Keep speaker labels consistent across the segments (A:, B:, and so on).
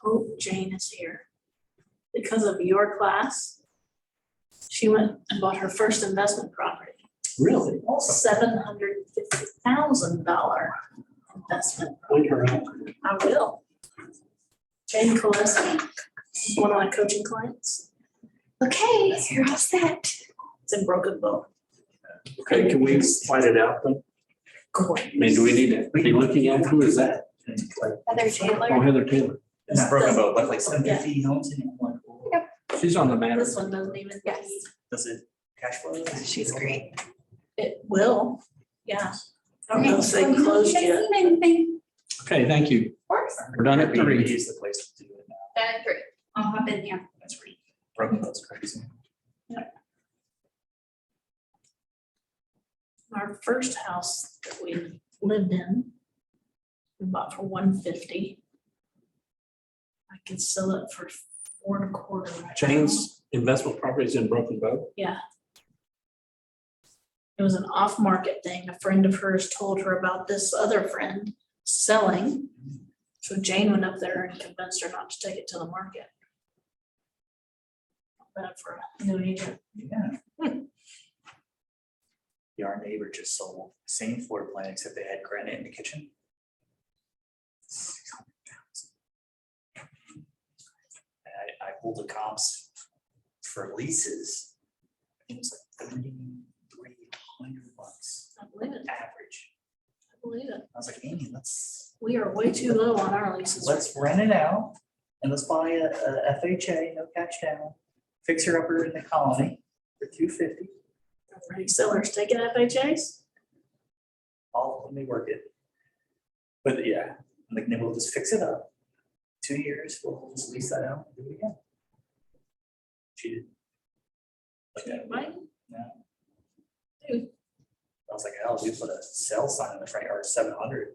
A: hope Jane is here. Because of your class, she went and bought her first investment property,
B: Really? Awesome.
A: $750,000 investment.
B: Point her out.
A: I will. Jane Coleski, one of my coaching clients.
C: Okay, you're all set.
A: It's in Broken Bow.
B: Okay, can we find it out then? I mean, do we need to be looking at, who is that?
C: Heather
B: Oh,
C: Taylor.
B: Heather Taylor.
D: It's broken about what, like 750 homes in it? Like, oh,
B: She's on the matter.
A: This one doesn't even.
C: Yes.
D: does it cash flow?
C: She's great.
A: It will, yeah. I don't know if they closed yet.
C: Anything.
B: Okay, thank you.
C: Of course.
B: We're done at 3.
D: Is the place to do it now.
C: Done at 3. I'll hop in here.
D: That's great. Broken about's crazy.
A: Our first house that we lived in, we bought for $150. I could sell it for $4.25 right now.
B: Jane's investment properties in Broken Bow.
A: Yeah. It was an off-market thing. A friend of hers told her about this other friend selling. So Jane went up there and convinced her not to take it to the market. Not bad for a new agent.
D: Yeah. Yeah, our neighbor just sold the same floor plan, except they had granite in the kitchen. 600,000. And I pulled the comps for leases. I think it was like $3,300
A: I believe it.
D: average.
A: I believe it.
D: I was like, Amy, let's
A: We are way too low on our leases.
D: rent it out and let's buy a FHA, no cash down, fixer upper in the colony for $250.
A: Already sellers taking FHAs?
D: All of them, they work it. But yeah, I'm like, then we'll just fix it up. 2 years, we'll just lease that out and do it again. She did. Okay.
A: Right?
D: Yeah.
A: Dude.
D: I was like, oh, we put a sell sign in the front yard, 700.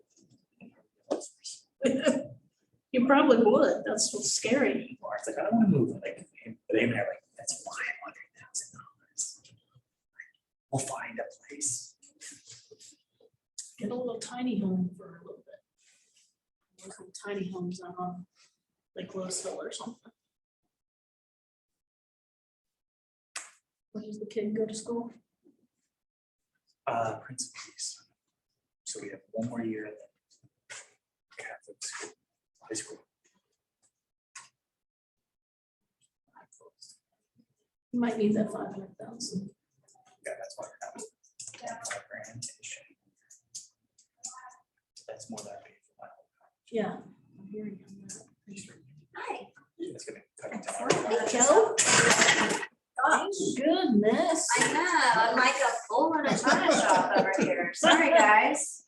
A: You probably would. That's what's scary.
D: It's like, I don't want to move. Like, but Amy and I are like, that's $500,000. We'll find a place.
A: Get a little tiny home for a little bit. Some tiny homes out on Lake Louisville or something. Where does the kid go to school?
D: Principals. So we have one more year at the Catholic school, high school.
A: You might need that 500,000.
D: Yeah, that's why we're having $5,000-ish. That's more than I paid for my whole house.
A: Yeah. I'm hearing you on that.
C: Hi.
D: It's gonna cut it down.
C: Hey, Joe.
A: Oh, goodness.
C: I know, I'm like a bull in a china shop over here. Sorry, guys.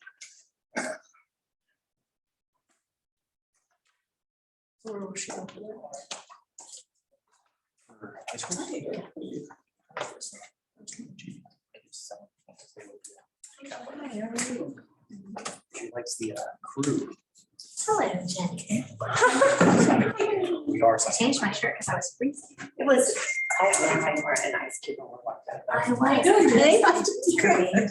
A: Where was she over there?
D: For high school. She likes the crew.
C: Hello, Jenny.
D: We are.
C: I changed my shirt because I was freezing. It was cold and I wore a nice kid. I was.
A: Good,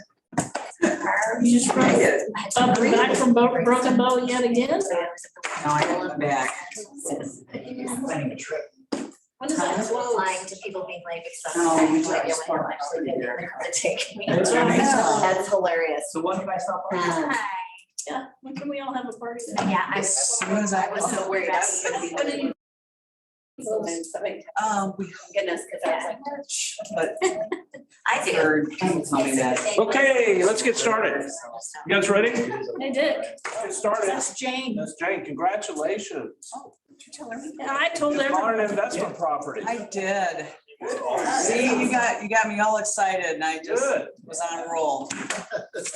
A: You just brought it up and back from Broken Bow yet again?
E: No, I haven't been back.
D: Planning a trip.
A: When is that close?
C: Lying to people being like,
E: Oh,
C: "Like,
E: you
C: when
E: just
C: you're actually there, they're gonna take me."
D: That's right.
C: That's hilarious.
D: So when can I stop by?
C: Hi.
A: Yeah, when can we all have a party then?
C: Yeah, I
E: As soon as I
C: was so worried I was gonna be.
A: When are you-
E: We
C: Goodness, because I was
E: but
C: like, I do.
E: heard people tell me that.
B: Okay, let's get started. You guys ready?
A: Hey, Dick,
B: Get started.
A: that's Jane.
B: That's Jane, congratulations.
A: Yeah, I told
B: You bought
A: everyone.
B: an investment property.
E: I did. See, you got me all excited and I just
B: Good.
E: was on a roll.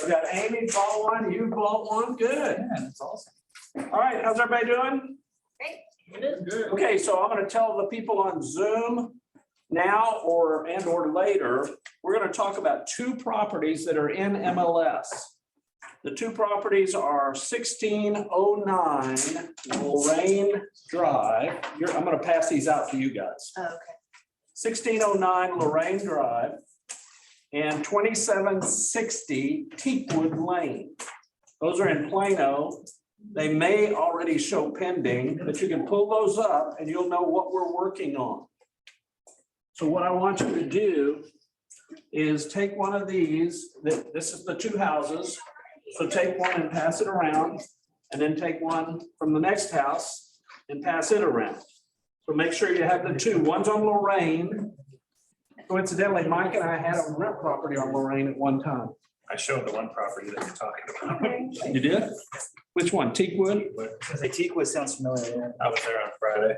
B: We got Amy bought one, you bought one, good.
D: Yeah, that's awesome.
B: All right, how's everybody doing?
D: Good.
B: Okay, so I'm gonna tell the people on Zoom now or later, we're gonna talk about 2 properties that are in MLS. The 2 properties are 1609 Lorraine Drive. I'm gonna pass these out to you guys.
C: Okay.
B: 1609 Lorraine Drive and 2760 Teakwood Lane. Those are in Plano. They may already show pending, but you can pull those up and you'll know what we're working on. So what I want you to do is take one of these, this is the two houses. So take one and pass it around, and then take one from the next house and pass it around. So make sure you have the two. One's on Lorraine. Coincidentally, Mike and I had a rent property on Lorraine at one time.
D: I showed the one property that you're talking about.
B: You did? Which one? Teakwood?
D: Say Teakwood sounds familiar. I was there on Friday.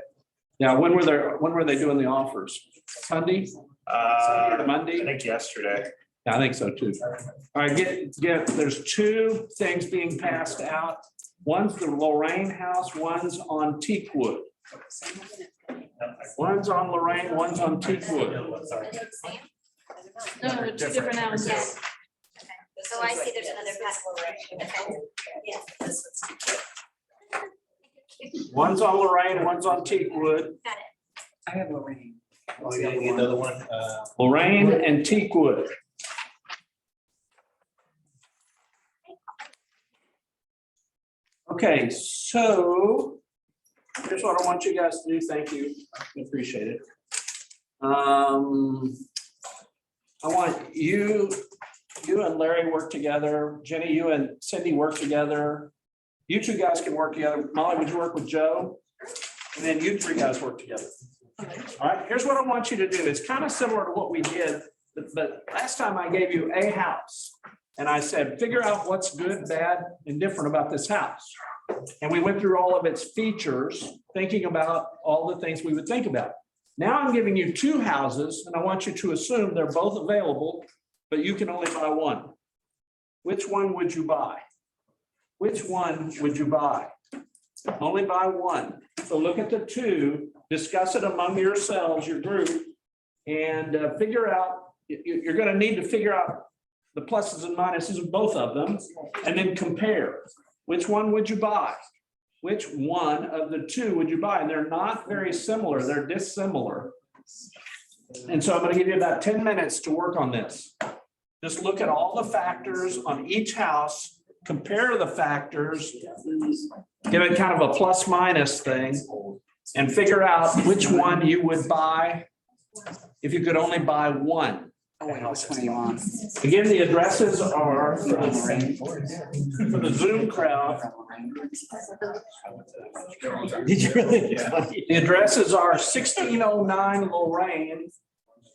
B: Yeah, when were they doing the offers? Sunday? Monday?
D: I think yesterday.
B: Yeah, I think so too. All right, there's two things being passed out. One's the Lorraine house, one's on Teakwood. One's on Lorraine, one's on Teakwood.
A: No, they're two different houses.
C: So I see there's another path. Yeah.
B: One's on Lorraine, one's on Teakwood.
C: Got it.
E: I have Lorraine.
D: Oh, yeah, another one.
B: Lorraine and Teakwood. Okay, so here's what I want you guys to do. Thank you. I appreciate it. I want you and Larry work together. Jenny, you and Cindy work together. You two guys can work together. Molly, would you work with Joe? And then you three guys work together. All right, here's what I want you to do. It's kind of similar to what we did, but last time I gave you a house. And I said, figure out what's good, bad, and different about this house. And we went through all of its features, thinking about all the things we would think about. Now I'm giving you two houses, and I want you to assume they're both available, but you can only buy one. Which one would you buy? Which one would you buy? Only buy one. So look at the two, discuss it among yourselves, your group, and figure out, you're going to need to figure out the pluses and minuses of both of them, and then compare. Which one would you buy? Which one of the two would you buy? And they're not very similar, they're dissimilar. And so I'm going to give you about 10 minutes to work on this. Just look at all the factors on each house, compare the factors, give it kind of a plus minus thing, and figure out which one you would buy if you could only buy one.
E: Oh, wait, which one are you on?
B: Again, the addresses are for the Zoom crowd.
D: Did you really?
B: The addresses are 1609 Lorraine,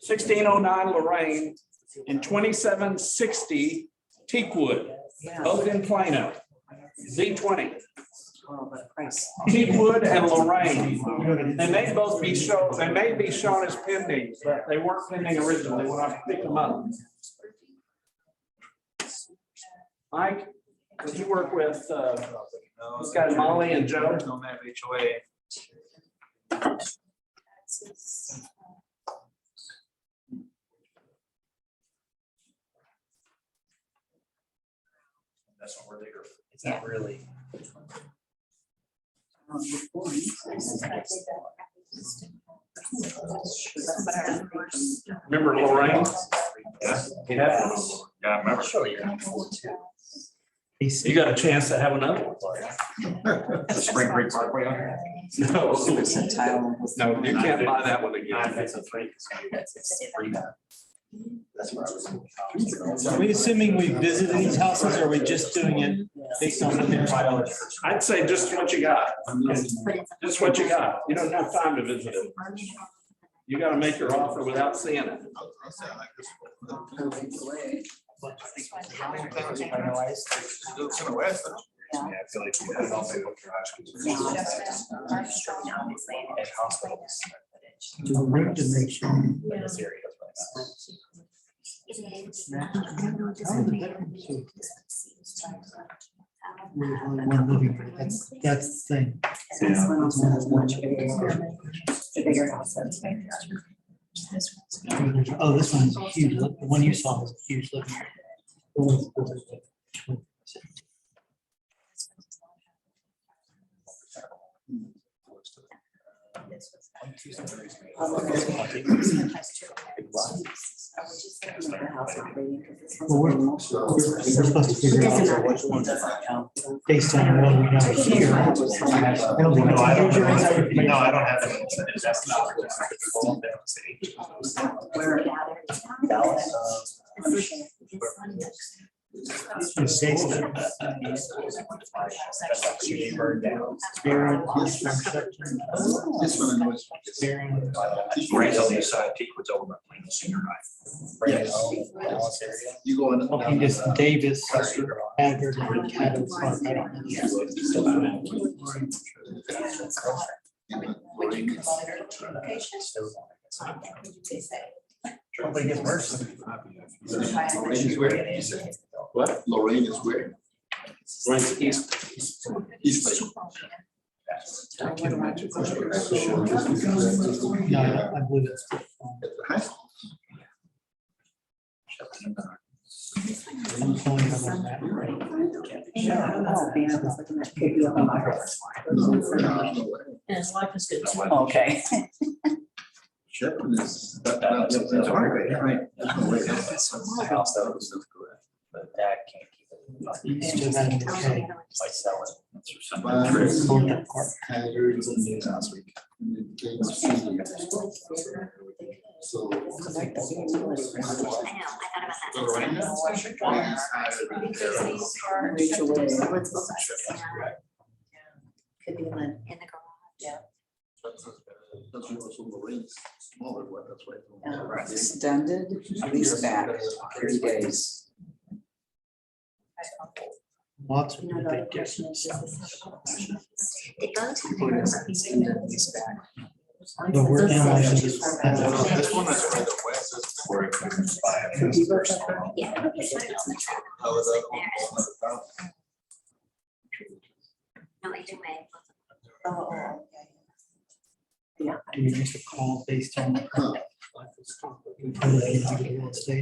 B: 1609 Lorraine, and 2760 Teakwood, both in Plano, Z20. Teakwood and Lorraine. They may both be shown, they may be shown as pending, but they weren't pending originally when I picked them up. Mike, did you work with this guy Molly and Joe?
D: Don't have HOA. That's what we're bigger. It's not really.
B: Remember Lorraine?
D: Yeah.
B: Yeah.
D: Yeah, I remember. Show you.
B: You got a chance to have another one.
D: The Spring Creek Parkway on here?
B: No,
E: No,
B: you can't buy that one again.
D: It's a free. It's free. That's where I was.
F: Are we assuming we visited these houses, or are we just doing it based on looking at files?
B: I'd say just what you got. Just what you got. You don't have time to visit it. You got to make your offer without seeing it.
D: Yeah, I feel like you had all my book and hospitals. In this area.
F: That's the thing.
E: This one also has much bigger. The bigger house that's bigger.
F: Oh, this one's huge. The one you saw was a huge living area. Well, we're supposed to figure out which ones based on what we have here. I don't think.
D: No, I don't
F: it's-
D: have, no, I don't have any. That's not.
F: It's based on
D: Burned down.
F: Baron, construction,
G: This one I know is.
F: Baron.
D: Right on the side, Teakwood's over by Plain Senior High. Right home, Dallas area.
G: You go in.
F: Okay, this Davis, Haggard, and Caddo Park, I don't know.
D: Hopefully it gets worse.
G: Lorraine is where?
B: What?
G: Lorraine is where?
B: Right, east.
G: East.
F: No, I believe it's.
G: At the high school.
F: I'm calling it on that.
G: No,
A: And his wife is good too.
E: Okay.
G: Shepherd is.
D: That's
G: Right.
D: My house, that was good, but dad can't keep it.
F: East of that, okay.
D: I sell it. That's or something.
G: But-
F: Sold that park.
G: Haggard and the last week. So.
C: Could be in the garage.
G: That's also Lorraine's smaller one, that's why.
E: Extended lease back, 30 days.
F: Lots of big difference.
C: It goes.
E: Extended lease back.
F: But we're analyzing this.
G: This one is right west, that's where it comes by.
C: Yeah.
G: How is that?
C: No, either way.
F: Do you make a call based on?
G: Huh.
F: Real estate.
G: I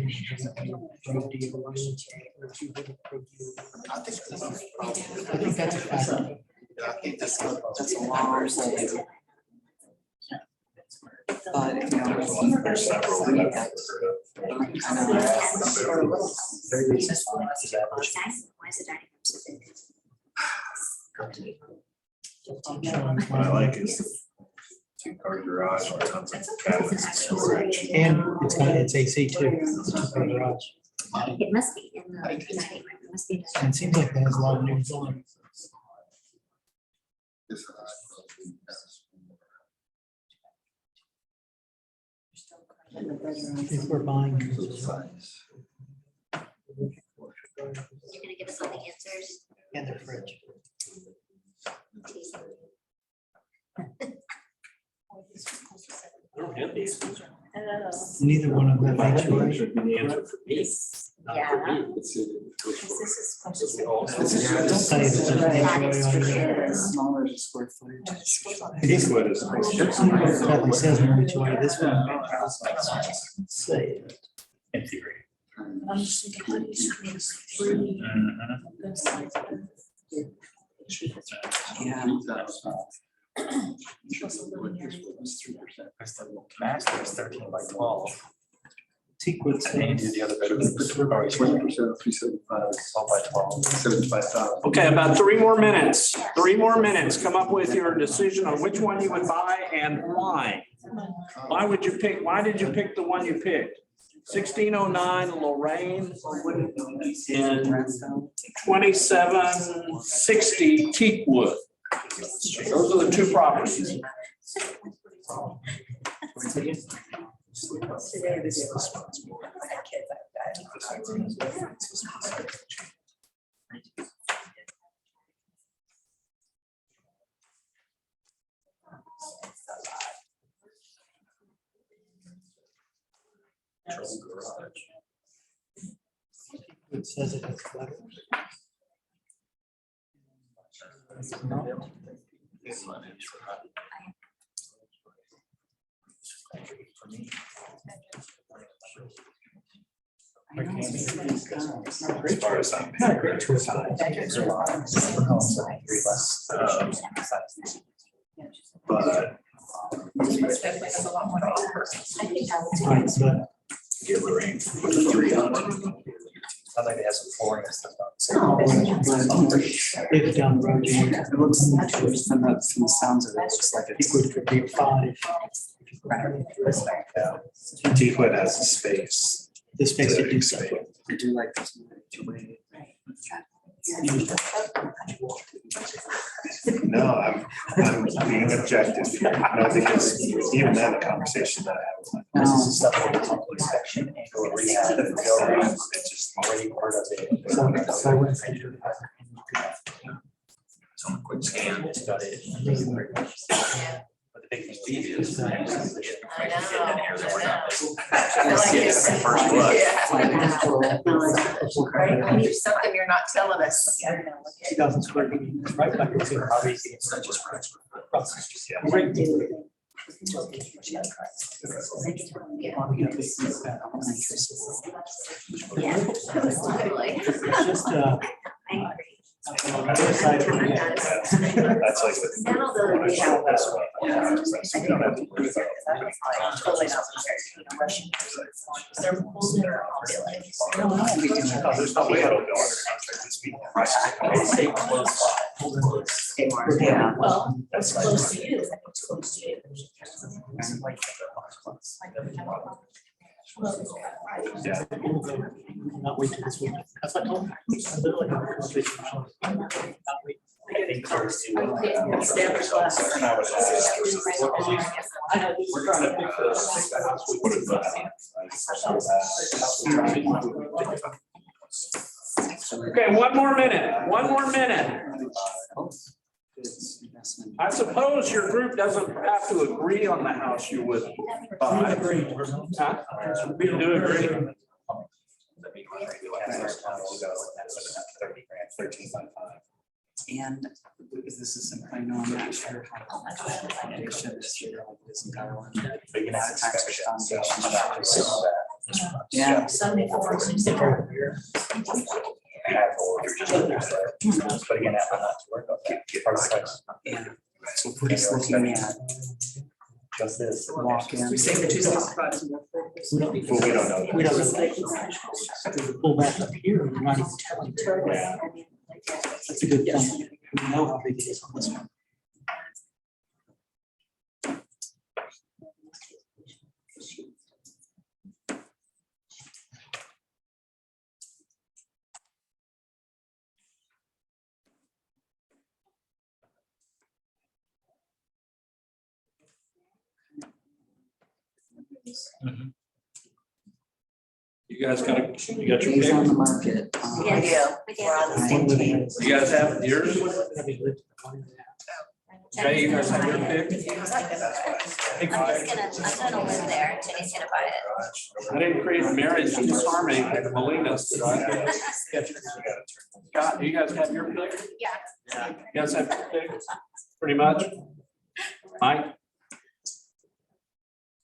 G: think that's a problem.
F: I think that's a factor.
G: I think that's.
E: That's a long hold. But, you know.
C: Very nice. Why is the dining room so big?
D: What I like is two-car garage with tons of cabinets and storage.
F: And it's AC too. It's a two-car garage.
C: It must be in the dining room. It must be.
F: And it seems like it has a lot of new zoning. If we're buying.
C: You're gonna give us all the answers?
F: And the fridge.
B: I don't have these.
F: Neither one of them makes you right.
B: Should be the answer for me.
C: Yeah.
G: It's in-
F: Don't say it's just HOA.
E: Smaller square footage.
B: Eastwood is.
F: Nothing says HOA. This one. Say it.
D: In theory.
A: I'm just thinking, how do you squeeze three good size beds?
E: Yeah.
A: Plus a living area.
D: Master is 13 by 12.
F: Teakwood
D: And
F: says.
D: the other bedroom is
G: 20%, 375,
D: 12 by 12.
G: 75,000.
B: Okay, about 3 more minutes. 3 more minutes. Come up with your decision on which one you would buy and why. Why would you pick, why did you pick the one you picked? 1609 Lorraine and 2760 Teakwood. Those are the 2 properties.
F: It says it has letters. It's not.
D: As far as I'm.
F: Not a great tour size.
D: But.
F: Right, but
D: Get the rain. Sounds like they have some flooring and stuff.
F: Live down the road.
E: It looks, from the sounds of it, it looks like it's.
F: It would be 5.
D: Deepwood has a space.
F: This makes it do so.
E: I do like this. Way.
D: No, I'm being objective. No, because even then, the conversation that I have, this is stuff where it's inspection and go rehab. It's just already part of it.
F: So I went and did
D: So a quick scan, it's got it. But the big thing we do is.
C: I know.
D: First look.
C: Right, there's something you're not telling us.
F: 2,000 square feet, right back into it.
D: Obviously, it's not just process. Yeah.
F: Great deal.
C: Yeah, totally.
F: It's just, on the other side of the net.
D: That's like. with-
C: Now the, we have.
D: This one. So we don't have to worry about it.
C: Totally not prepared, you know, rushing. They're pulled there, I'll be like.
D: Oh, there's no way it'll go under contract this week. Stay close.
E: Yeah.
A: Well, it's close to you. It's close to you.
D: Yeah.
F: Not wait till this week. That's what I told her. I literally have a conversation. Not wait.
A: Stanford class. I know.
B: We're trying to fix this.
D: What is that?
B: Okay, one more minute. I suppose your group doesn't have to agree on the house you would buy. Huh? We do agree.
E: And because this is something I know, I'm not sure how much the foundation is here, like this entire one.
D: But you know,
E: Times the foundation.
D: it's-
E: Yeah.
A: 74, 64.
D: But again, I'm not to work on that.
E: Yeah. So we're just looking at
D: Just this.
E: walk in.
C: We say the 265.
F: We don't,
D: Well, we don't know.
F: we don't know. Pull back up here, we're not even telling. That's a good thing. We know how big it is on this one.
B: You guys got your
E: It's on
B: pick?
E: the market.
C: We do, we're on the same team.
B: You guys have yours? Jay, you guys have your pick?
H: I'm gonna live there, Jenny's gonna buy it.
B: I didn't create a marriage disharmony like the Molinas, did I? Scott, you guys have your pick?
H: Yeah.
B: You guys have your pick? Pretty much? Mike?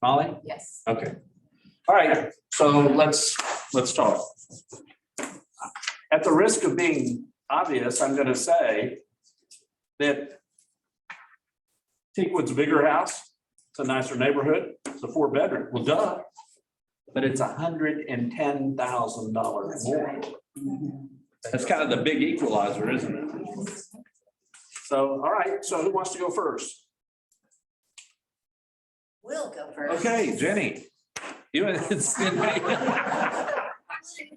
B: Molly?
C: Yes.
B: Okay. All right, so let's talk. At the risk of being obvious, I'm gonna say that Teakwood's a bigger house, it's a nicer neighborhood, it's a 4-bedroom, well, duh. But it's $110,000 more. That's kind of the big equalizer, isn't it? So, all right, so who wants to go first?
C: We'll go first.
B: Okay, Jenny. You and Cindy.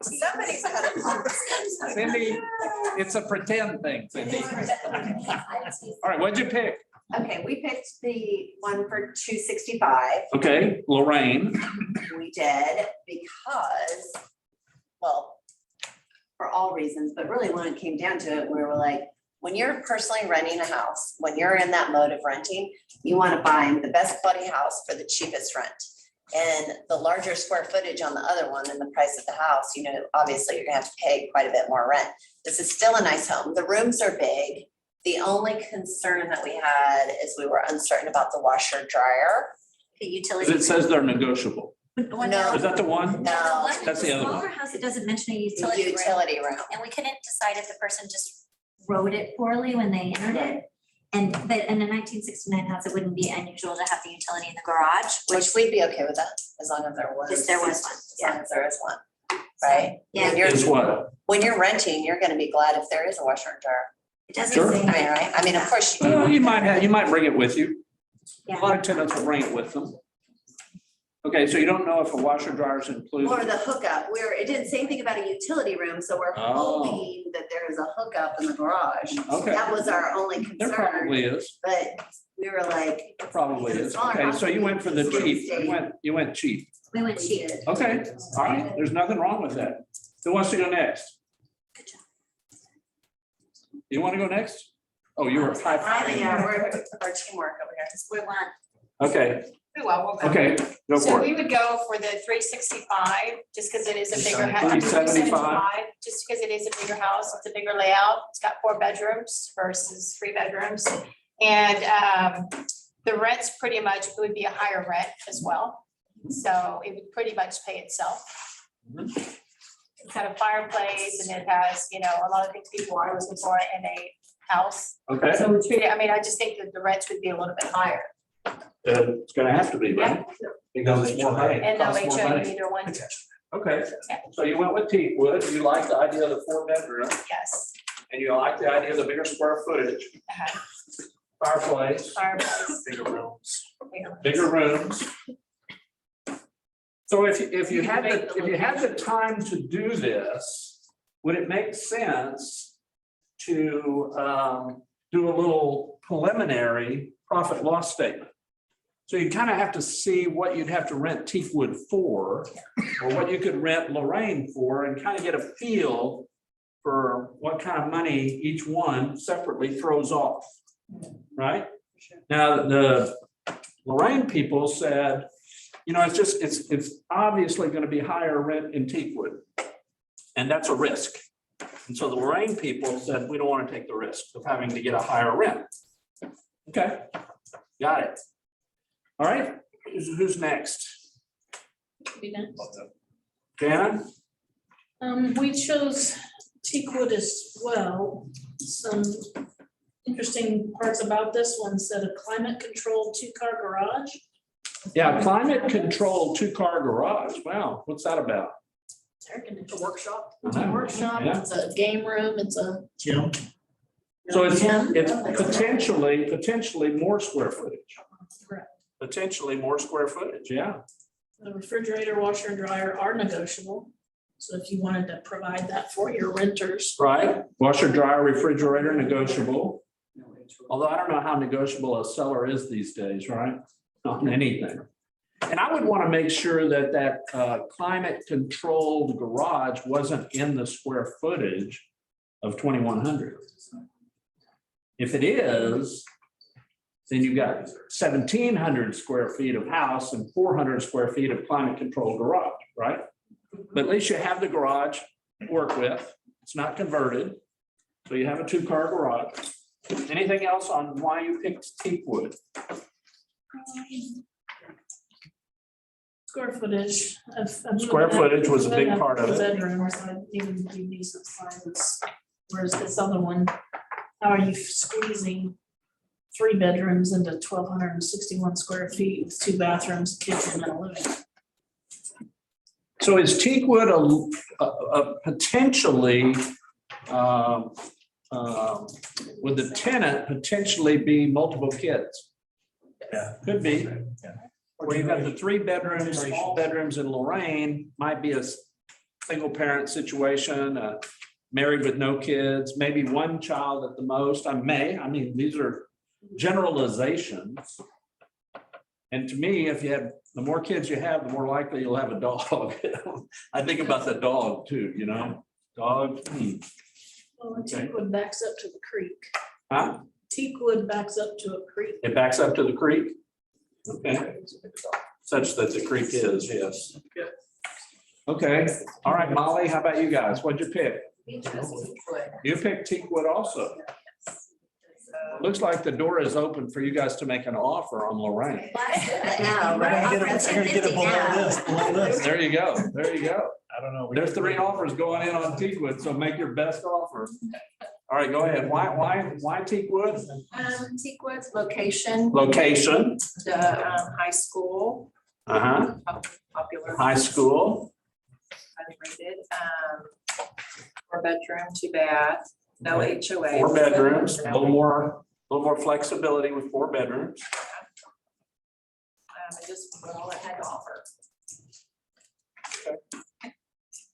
C: Somebody's got to.
B: Cindy, it's a pretend thing, Cindy. All right, what'd you pick?
C: Okay, we picked the one for 265.
B: Okay, Lorraine.
C: We did because, well, for all reasons, but really when it came down to it, we were like, when you're personally renting a house, when you're in that mode of renting, you want to buy the best quality house for the cheapest rent. And the larger square footage on the other one and the price of the house, you know, obviously you're gonna have to pay quite a bit more rent. This is still a nice home. The rooms are big. The only concern that we had is we were uncertain about the washer dryer.
H: The utility.
B: It says they're negotiable.
C: No.
B: Is that the one?
C: No.
B: That's the other one.
H: Smaller house, it doesn't mention a
C: The
H: utility room.
C: utility room.
H: And we couldn't decide if the person just wrote it poorly when they entered it. but in a 1969 house, it wouldn't be unusual to have the utility in the garage,
C: Which we'd be okay with that, as long as there was.
H: If there was one,
C: As long as there is one, right?
H: Yeah.
C: When you're,
B: Is what?
C: when you're renting, you're gonna be glad if there is a washer and dryer.
H: it doesn't
B: Sure.
H: say.
C: I mean, right? I mean, of course.
B: Well, you might bring it with you. A
H: Yeah.
B: lot of tenants will bring it with them. Okay, so you don't know if a washer dryer is included?
C: Or the hookup, it didn't say anything about a utility room, so we're
B: Oh.
C: hoping that there is a hookup in the garage.
B: Okay,
C: That was our only
B: there
C: concern,
B: probably is,
C: but we were like,
B: there probably
C: It's a
B: is.
C: smaller
B: Okay,
C: house
B: so you went for the
C: than
B: cheap,
C: state.
B: you went cheap.
H: We went cheap.
B: Okay, all right, there's nothing wrong with that. Who wants to go next? You want to go next? Oh, you were high.
C: yeah, we're our teamwork over here.
H: We want,
B: Okay,
I: Well, we'll go.
B: okay, go
I: So
B: for
I: we
B: it.
I: would go for the 365, just because it is a bigger house.
B: 375.
I: Just because it is a bigger house, it's a bigger layout, it's got 4 bedrooms versus 3 bedrooms. And the rent's pretty much, it would be a higher rent as well. So it would pretty much pay itself. It's got a fireplace and it has, a lot of things people are looking for in a house.
B: Okay,
I: So it's really, I just think that the rents would be a little bit higher.
B: it's gonna have to be, right? Because it's more money.
I: And no
B: Costs more
I: HOA
B: money.
I: either one,
B: Okay, so you went with Teakwood, you like the idea of the 4-bedroom,
I: yes.
B: and you like the idea of the bigger square footage,
I: Uh-huh.
B: fireplace,
I: Fireplace.
B: bigger rooms,
I: bigger.
B: bigger rooms. So if you had the time to do this, would it make sense to do a little preliminary profit loss statement? So you kind of have to see what you'd have to rent Teakwood for, or what you could rent Lorraine for, and kind of get a feel for what kind of money each one separately throws off, right? Now, the Lorraine people said, it's obviously going to be higher rent in Teakwood, and that's a risk. And so the Lorraine people said, we don't want to take the risk of having to get a higher rent. Okay, got it. All right, who's next?
A: Be next.
B: Jana?
A: We chose Teakwood as well. Some interesting parts about this one said a climate controlled 2-car garage.
B: Yeah, climate controlled 2-car garage. Wow, what's that about?
A: It's a workshop.
B: It's a
A: workshop,
B: Yeah.
A: it's a game room, it's a.
F: Jim,
B: So it's
A: gym.
B: potentially more square footage.
A: Correct.
B: Potentially more square footage, yeah.
A: The refrigerator, washer and dryer are negotiable. So if you wanted to provide that for your renters.
B: Right, washer, dryer, refrigerator, negotiable. Although I don't know how negotiable a seller is these days, right? Not in anything. And I would want to make sure that climate controlled garage wasn't in the square footage of 2,100. If it is, then you've got 1,700 square feet of house and 400 square feet of climate controlled garage, right? But at least you have the garage to work with. It's not converted. So you have a 2-car garage. Anything else on why you picked Teakwood?
A: Square footage.
B: Square footage was a big part of it.
A: Bedrooms, I even do decent sizes. Whereas this other one, how are you squeezing 3 bedrooms into 1,261 square feet with 2 bathrooms, kitchen and a living room?
B: So is Teakwood a potentially, would the tenant potentially be multiple kids?
D: Yeah.
B: Could be.
D: Yeah.
B: Where you've got the 3 bedrooms, small bedrooms in Lorraine, might be a single parent situation, married with no kids, maybe 1 child at the most. These are generalizations. And to me, if you have, the more kids you have, the more likely you'll have a dog. I think about the dog too, dog.
A: Well, and Teakwood backs up to the creek.
B: Huh?
A: Teakwood backs up to a creek.
B: It backs up to the creek? Okay. Such that the creek is, yes. Okay, all right, Molly, how about you guys? What'd you pick? You picked Teakwood also. Looks like the door is open for you guys to make an offer on Lorraine.
C: No,
D: We're gonna get it below this.
B: There you go, there you go.
D: I don't know.
B: There's 3 offers going in on Teakwood, so make your best offer. All right, go ahead. Why Teakwood?
J: Teakwood's location,
B: Location,
J: the high school,
B: uh-huh,
J: popular.
B: high school,
J: Highly rated, 4 bedroom, 2 bath, no HOA.
B: 4 bedrooms, a little more flexibility with 4 bedrooms.
J: And just all it had to offer.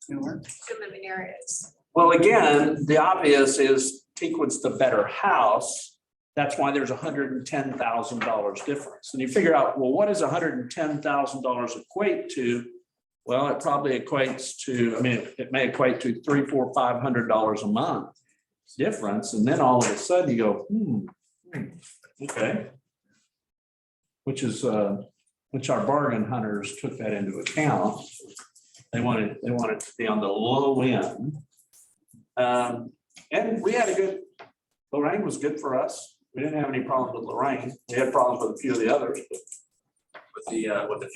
I: Two living areas.
B: Well, again, the obvious is Teakwood's the better house. That's why there's $110,000 difference. And you figure out, well, what does $110,000 equate to? Well, it probably equates to, I mean, it may equate to $300, $400, $500 a month difference. And then all of a sudden you go, okay. Which our bargain hunters took that into account. They wanted to be on the low end. And we had Lorraine was good for us. We didn't have any problems with Lorraine. We had problems with a few of the others.
K: With the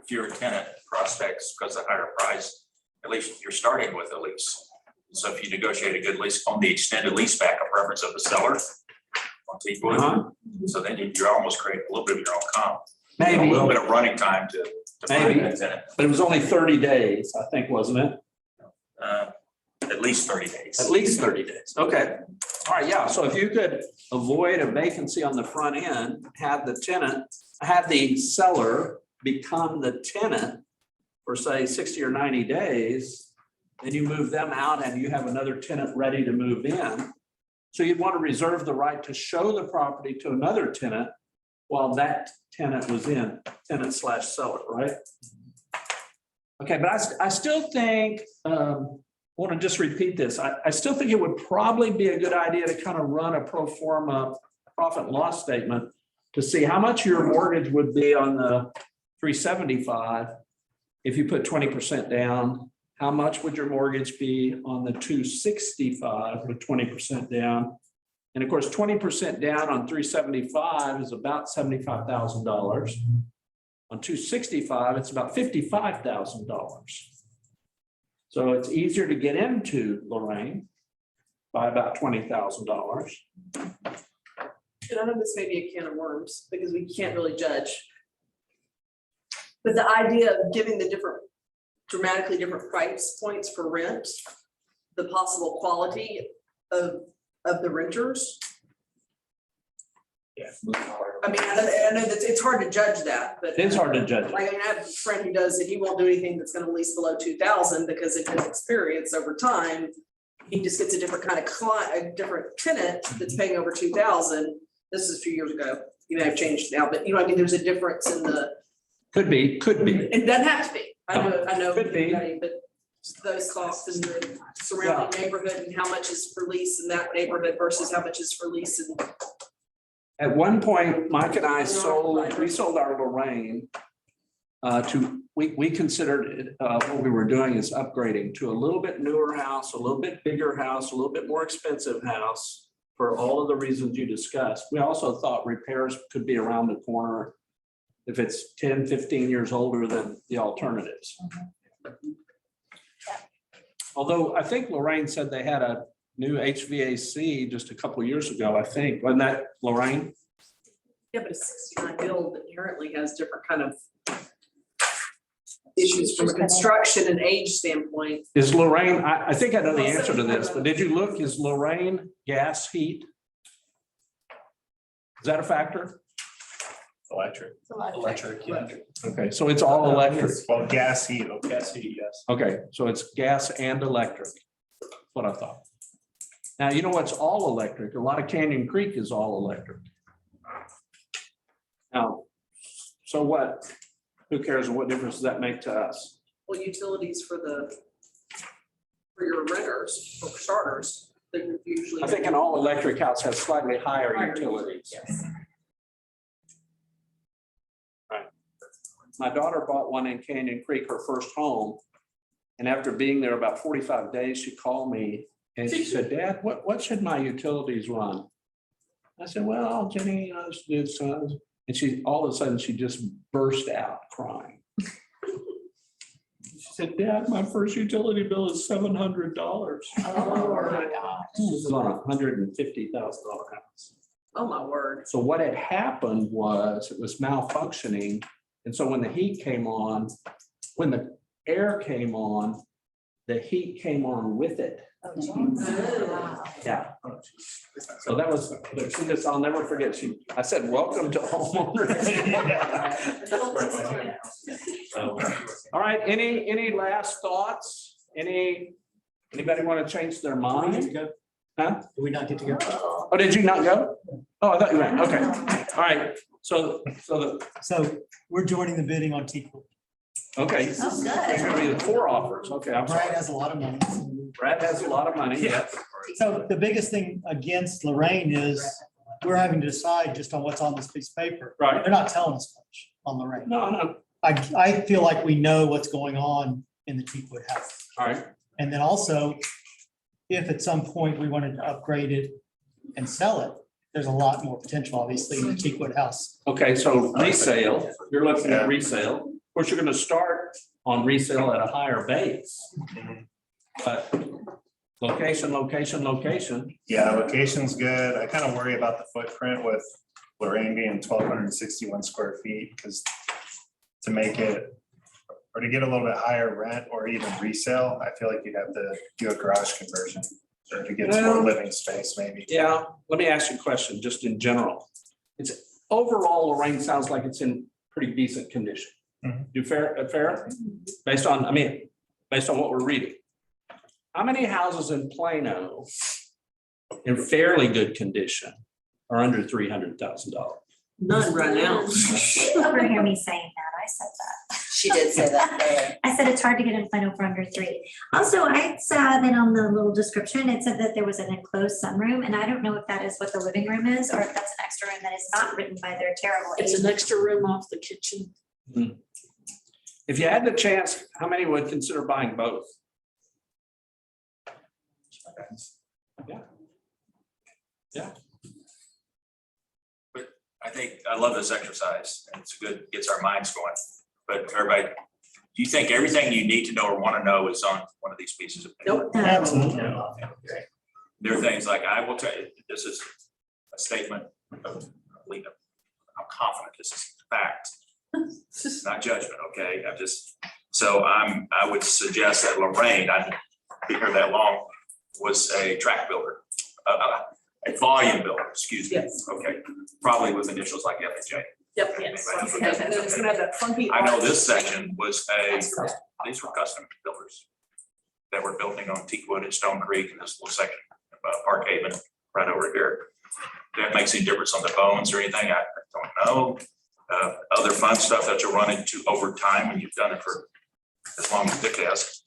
K: fewer tenant prospects, because of the higher price, at least you're starting with a lease. So if you negotiate a good lease on the extended lease back, a preference of the seller on Teakwood, so then you almost create a little bit of your own comp.
B: Maybe.
K: A little bit of running time to find that tenant.
B: But it was only 30 days, I think, wasn't it?
K: At least 30 days.
B: At least 30 days. Okay. All right. Yeah. So if you could avoid a vacancy on the front end, have the seller become the tenant for say 60 or 90 days, then you move them out and you have another tenant ready to move in. So you'd want to reserve the right to show the property to another tenant while that tenant was in, tenant/seller, right? Okay, but I still think, I want to just repeat this. I still think it would probably be a good idea to kind of run a pro forma profit and loss statement to see how much your mortgage would be on the 375 if you put 20% down. How much would your mortgage be on the 265 with 20% down? And of course, 20% down on 375 is about $75,000. On 265, it's about $55,000. So it's easier to get into Lorraine by about $20,000.
L: And I know this may be a can of worms because we can't really judge. But the idea of giving the dramatically different price points for rent, the possible quality of the renters.
D: Yeah.
L: I mean, I know that it's hard to judge that, but.
B: It's hard to judge.
L: Like, I have a friend who does it, he won't do anything that's gonna lease below 2,000 because of his experience over time. He just gets a different kind of client, a different tenant that's paying over 2,000. This is a few years ago. You may have changed now, but you know, I mean, there's a difference in the.
B: Could be.
L: It doesn't have to be. I know.
B: Could be.
L: But those costs in the surrounding neighborhood and how much is for lease in that neighborhood versus how much is for lease in.
B: At one point, Mike and I sold our Lorraine we considered it, what we were doing is upgrading to a little bit newer house, a little bit bigger house, a little bit more expensive house for all of the reasons you discussed. We also thought repairs could be around the corner if it's 10, 15 years older than the alternatives. Although I think Lorraine said they had a new HVAC just a couple of years ago, I think. Wasn't that Lorraine?
L: Yeah, but a 69 build inherently has different kind of issues from a construction and age standpoint.
B: Is Lorraine, I think I know the answer to this, but did you look, is Lorraine gas heat? Is that a factor?
D: Electric. Yeah.
B: Okay, so it's all electric.
D: Well, gas heat, yes.
B: Okay, so it's gas and electric. That's what I thought. Now, you know what's all electric? A lot of Canyon Creek is all electric. Now, so what? Who cares? What difference does that make to us?
L: Well, utilities for your renters, for starters, they usually.
B: I think an all electric house has slightly higher utilities.
L: Yes.
B: My daughter bought one in Canyon Creek, her first home. And after being there about 45 days, she called me and she said, Dad, what should my utilities run? I said, well, Jenny, this did son. And she, all of a sudden, she just burst out crying. She said, Dad, my first utility bill is $700.
I: Oh, my God.
B: This is on $150,000 house.
L: Oh, my word.
B: So what had happened was it was malfunctioning. And so when the heat came on, when the air came on, the heat came on with it. Yeah. So that was, but she just, I'll never forget. I said, welcome to homeowners. So, all right, any last thoughts? Anybody want to change their mind? Huh?
F: Do we not get to go?
B: Oh, did you not go? Oh, I thought you went. Okay. All right. So
F: So we're joining the bidding on Teakwood.
B: okay.
H: Oh,
B: There's
H: good.
B: gonna be 4 offers. Okay, I'm
F: Brad
B: sorry.
F: has a lot of money.
B: Brad has a lot of money. Yes.
F: So the biggest thing against Lorraine is we're having to decide just on what's on this piece of paper.
B: Right.
F: They're not telling us much on Lorraine.
B: No.
F: I feel like we know what's going on in the Teakwood house.
B: All right.
F: And then also, if at some point we wanted to upgrade it and sell it, there's a lot more potential, obviously, in the Teakwood house.
B: Okay, so resale, you're looking at resale. Of course, you're gonna start on resale at a higher base. But location.
M: Yeah, location's good. I kind of worry about the footprint with Lorraine being 1,261 square feet, because to make it, or to get a little bit higher rent or even resale, I feel like you'd have to do a garage conversion or to get some more living space maybe.
B: Yeah, let me ask you a question, just in general. It's overall, Lorraine sounds like it's in pretty decent condition. You fair? Based on what we're reading. How many houses in Plano in fairly good condition are under $300,000?
L: None right now.
H: You overhear me saying that. I said that.
C: She did say that earlier.
H: I said it's hard to get in Plano for under 3. Also, I saw that on the little description, it said that there was an enclosed sunroom, and I don't know if that is what the living room is, or if that's an extra room that is not written by their terrible
A: It's
H: agent.
A: an extra room off the kitchen.
B: If you had the chance, how many would consider buying both? Yeah.
K: But I think, I love this exercise, and it's good, gets our minds going. But everybody, do you think everything you need to know or want to know is on one of these pieces of paper?
L: Nope.
F: Absolutely.
K: There are things like, I will tell you, this is a statement of, I'm confident this is fact, not judgment, okay? I would suggest that Lorraine, I've been here that long, was a track builder, a volume builder, excuse me.
L: Yes.
K: Okay, probably with initials like F and J.
L: Yep. Yes. And then it's gonna have that funky.
K: I know
L: arch.
K: this section was
L: That's correct.
K: these were custom builders that were building on Teakwood and Stone Creek and this little section, Park Haven, right over here. That makes any difference on the bones or anything, I don't know. Other fun stuff that you'll run into over time when you've done it for as long as Dick has.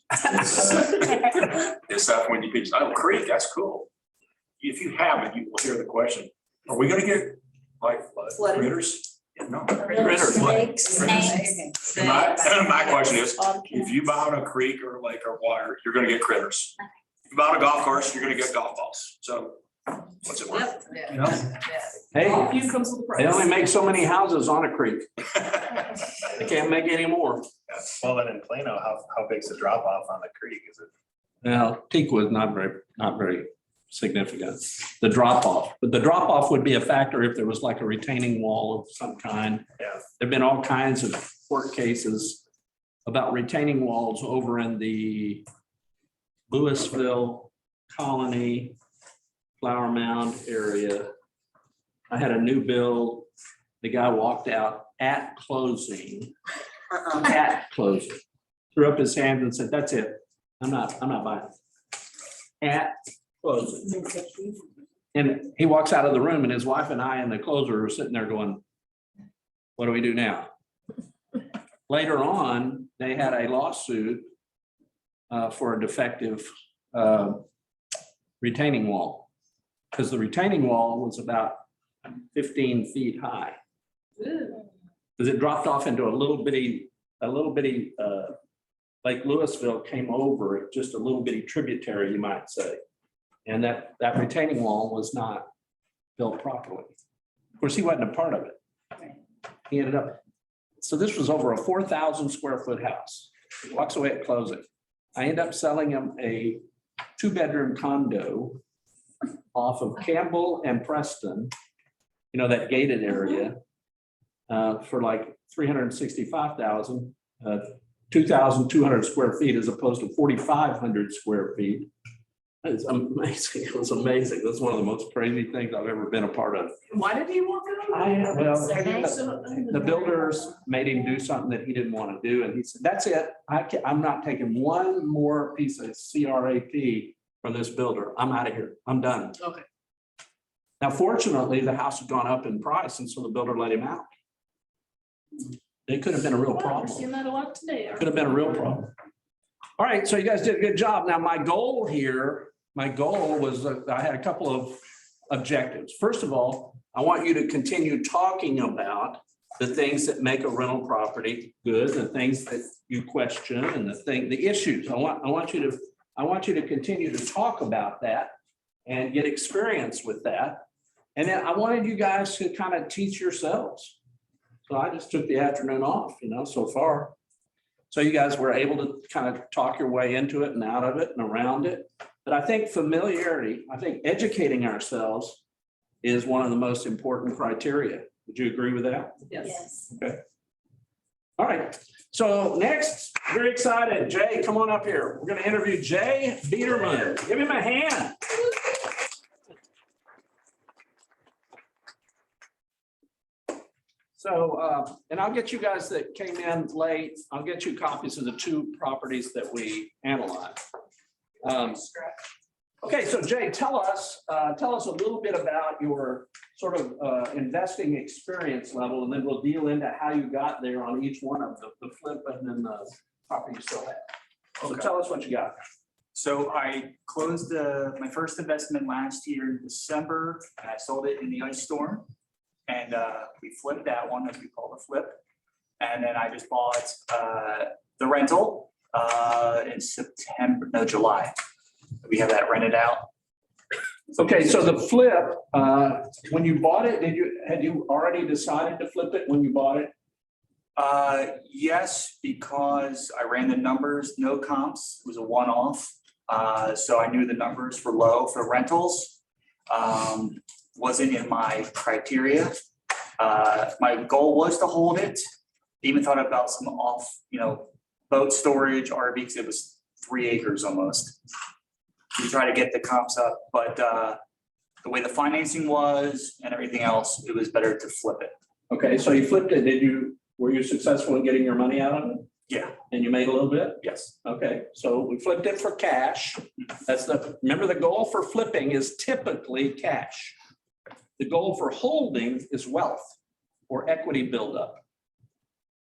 K: Is stuff when you say, oh, Creek, that's cool. If you haven't, you will hear the question, are we gonna get like
L: Flooded.
K: critters? No. Critters, what?
H: Snakes.
K: My question is, if you buy on a creek or a lake or water, you're gonna get critters. If you buy on a golf course, you're gonna get golf balls. So what's it worth?
L: Yep.
K: You know?
B: Hey,
L: Few comes with a
B: they
L: price.
B: only make so many houses on a creek. They can't make any more.
M: Well, then in Plano, how big's the drop off on the creek? Is it?
B: Now, Teakwood, not very significant. The drop off, but the drop off would be a factor if there was like a retaining wall of some kind.
M: Yeah.
B: There've been all kinds of court cases about retaining walls over in the Louisville Colony, Flower Mound area. I had a new build. The guy walked out at closing, threw up his hands and said, "That's it. I'm not buying it." At closing. And he walks out of the room and his wife and I and the closer are sitting there going, what do we do now? Later on, they had a lawsuit for a defective retaining wall. Because the retaining wall was about 15 feet high. Because it dropped off into a little bitty Lake Louisville came over it, just a little bitty tributary, you might say. And that retaining wall was not built properly. Of course, he wasn't a part of it. He ended up, so this was over a 4,000 square foot house. He walks away at closing. I end up selling him a 2-bedroom condo off of Campbell and Preston, you know, that gated area, for like 365,000, 2,200 square feet as opposed to 4,500 square feet. It's amazing. It was amazing. That's one of the most crazy things I've ever been a part of.
L: Why did he walk out?
H: Survey.
B: The builders made him do something that he didn't want to do, and he said, that's it. I'm not taking one more piece of CRAP from this builder. I'm out of here. I'm done.
L: Okay.
B: Now, fortunately, the house had gone up in price, and so the builder let him out. It could have been a real
A: Wow, we're
B: problem.
A: seeing that a lot today.
B: Could have been a real problem. All right, so you guys did a good job. Now, my goal was, I had a couple of objectives. First of all, I want you to continue talking about the things that make a rental property good, the things that you question, and the issues. I want you to continue to talk about that and get experience with that. And then I wanted you guys to kind of teach yourselves. So I just took the afternoon off, so far. So you guys were able to kind of talk your way into it and out of it and around it. But I think familiarity, educating ourselves is one of the most important criteria. Would you agree with that?
L: Yes.
B: Okay. All right. So next, very excited. Jay, come on up here. We're going to interview Jay Biederman. Give him a hand. So, and I'll get you guys that came in late, I'll get you copies of the 2 properties that we analyzed. Okay, so Jay, tell us a little bit about your sort of investing experience level, and then we'll deal into how you got there on each one of the flip and then the property you still have. So tell us what you got.
E: So I closed my first investment last year in December, and I sold it in the ice storm. And we flipped that one, as we call the flip. And then I just bought the rental in July. We have that rented out.
B: Okay, so the flip, when you bought it, had you already decided to flip it when you bought it?
E: Yes, because I ran the numbers, no comps, it was a one-off. So I knew the numbers were low for rentals. Wasn't in my criteria. My goal was to hold it. Even thought about some off, boat storage, RV, because it was 3 acres almost. To try to get the comps up, but the way the financing was and everything else, it was better to flip it.
B: Okay, so you flipped it. Were you successful in getting your money out of it?
E: Yeah.
B: And you made a little bit?
E: Yes.
B: Okay, so we flipped it for cash. Remember, the goal for flipping is typically cash. The goal for holding is wealth or equity buildup.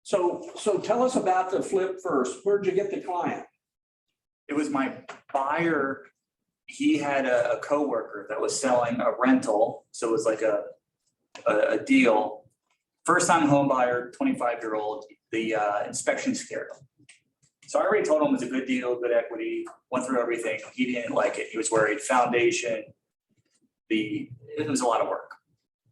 B: So tell us about the flip first. Where'd you get the client?
E: It was my buyer. He had a coworker that was selling a rental. So it was like a deal. First time home buyer, 25-year-old, the inspection scared him. So I already told him it was a good deal, good equity, went through everything. He didn't like it. He was worried. Foundation, it was a lot of work.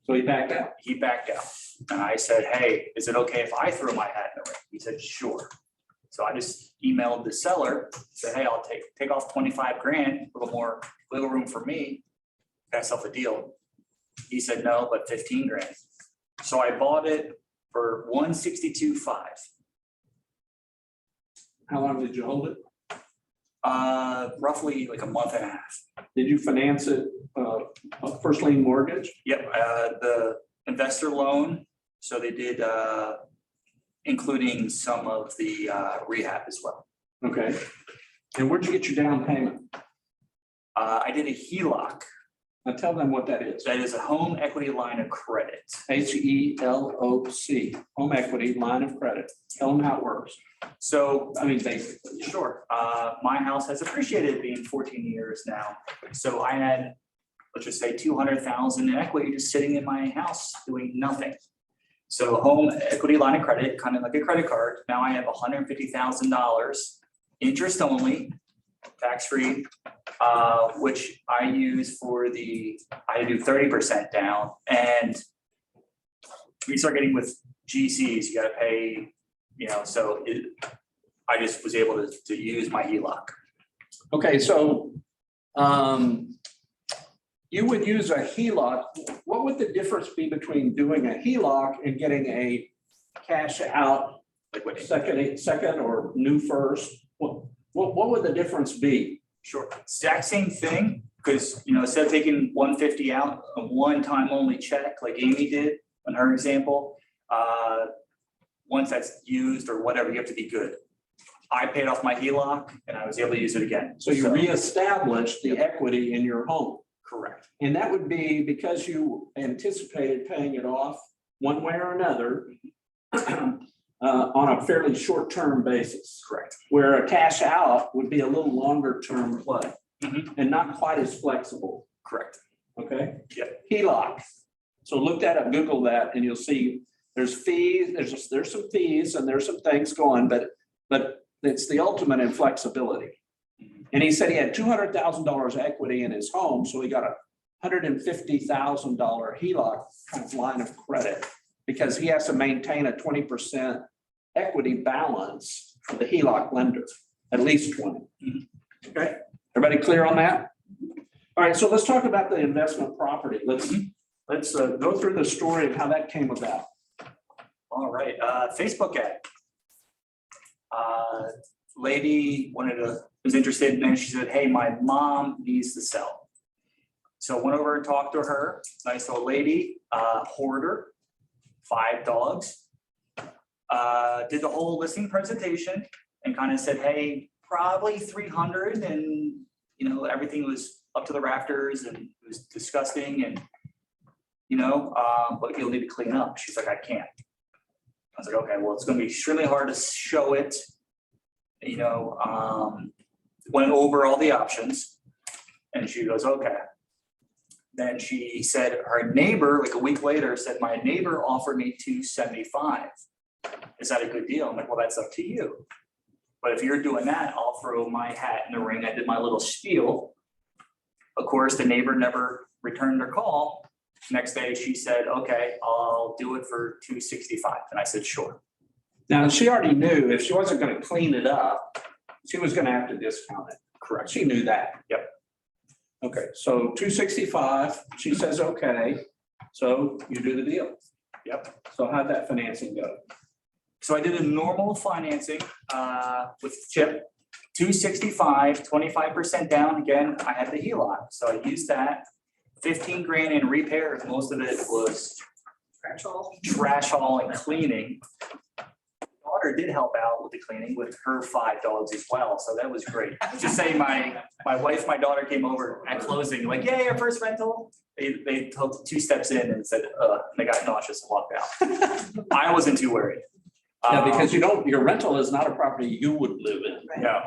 B: So he backed out.
E: He backed out. And I said, hey, is it okay if I throw my hat in the ring? He said, sure. So I just emailed the seller, said, hey, I'll take off 25 grand, a little more wiggle room for me. Got myself a deal. He said, no, but 15 grand. So I bought it for 162.5.
B: How long did you hold it?
E: Roughly like a month and a half.
B: Did you finance it, a first lien mortgage?
E: Yep, the investor loan. So they did, including some of the rehab as well.
B: Okay. And where'd you get your down payment?
E: I did a HELOC.
B: Now tell them what that is.
E: That is a home equity line of credit.
B: HELOC, home equity line of credit. Tell them how it works.
E: So,
B: Basically.
E: sure. My house has appreciated being 14 years now. So I had, let's just say 200,000 in equity just sitting in my house doing nothing. So home equity line of credit, kind of like a credit card. Now I have $150,000 interest only, tax-free, which I use for I do 30% down. And we start getting with GCs, you gotta pay, so I just was able to use my HELOC.
B: Okay, so you would use a HELOC. What would the difference be between doing a HELOC and getting a cash out, like what, second or new first? What would the difference be?
E: Sure, exact same thing, because, instead of taking 150 out, a one-time only check like Amy did on her example, once that's used or whatever, you have to be good. I paid off my HELOC and I was able to use it again.
B: So you reestablished the equity in your home.
E: Correct.
B: And that would be because you anticipated paying it off one way or another on a fairly short-term basis.
E: Correct.
B: Where a cash out would be a little longer term play
E: Mhm.
B: and not quite as flexible,
E: Correct.
B: okay?
E: Yep.
B: HELOC. So look that up, Google that, and you'll see there's fees, there's some fees and there's some things going, but it's the ultimate in flexibility. And he said he had $200,000 equity in his home, so he got a $150,000 HELOC kind of line of credit because he has to maintain a 20% equity balance for the HELOC lender, at least 20. Okay, everybody clear on that? All right, so let's talk about the investment property. Let's go through the story of how that came about.
E: All right, Facebook ad. Lady was interested, and then she said, hey, my mom needs to sell. So went over and talked to her, nice old lady, hoarder, 5 dogs. Did the whole listing presentation and kind of said, hey, probably 300, and everything was up to the rafters and it was disgusting, and but you'll need to clean up. She's like, I can't. I was like, okay, well, it's gonna be extremely hard to show it. Went over all the options and she goes, okay. Then she said her neighbor, like a week later, said, my neighbor offered me $275. Is that a good deal? I'm like, well, that's up to you. But if you're doing that, I'll throw my hat in the ring. I did my little spiel. Of course, the neighbor never returned her call. Next day, she said, okay, I'll do it for $265. And I said, sure.
B: Now, she already knew if she wasn't going to clean it up, she was going to have to discount it.
E: Correct.
B: She knew that.
E: Yep.
B: Okay, so 265, she says, okay, so you do the deal.
E: Yep.
B: So how'd that financing go?
E: So I did a normal financing with Chip, 265, 25% down. Again, I had the HELOC, so I used that. 15 grand in repairs. Most of it was trash haul and cleaning. Daughter did help out with the cleaning with her 5 dogs as well, so that was great. Just say my wife, my daughter came over at closing, like, yay, our first rental. They took 2 steps in and said, and they got nauseous and walked out. I wasn't too worried.
B: Yeah, because your rental is not a property you would live in.
E: No.